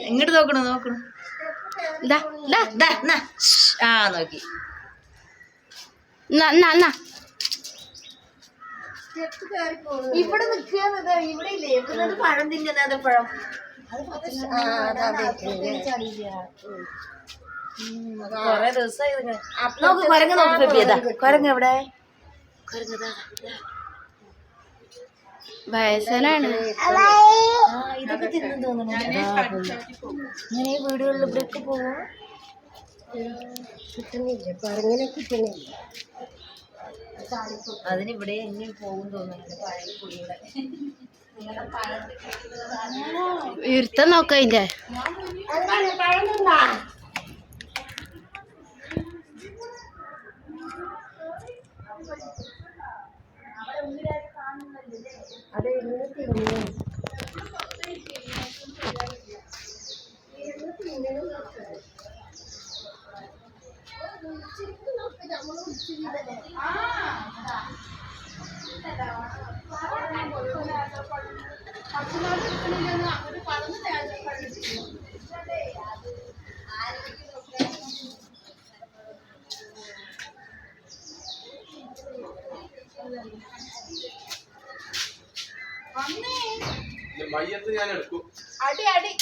ഇങ്ങോട്ട് നോക്കണു നോക്കണു. ആ നോക്കി. ഇവിടെ നിൽക്കുക. ഇവിടെ ഇല്ലേ ഇവിടെ പഴം തിന്നുന്നത് പഴം. കൊറേ ദിവസമായി നോക്ക്. കൊരങ്ങ് നോക്ക്. കൊരങ്ങ് എവിടെ? കൊരങ്ങതാ വയസ്സനാണ്. ഇതൊക്കെ തിന്നു തോന്നുന്നു. ഇങ്ങനെ വീടുകളിൽ ഇവിടെയൊക്കെ പോവാ. അതിനിവിടെ എങ്ങനെ പോകും തോന്നുന്നുണ്ട്. പഴയ കുടിയുടെ ഇരുത്തം നോക്ക. അതിന്റെ അതെ മയ്യത്ത് ഞാൻ എടുക്കും. അടി അടി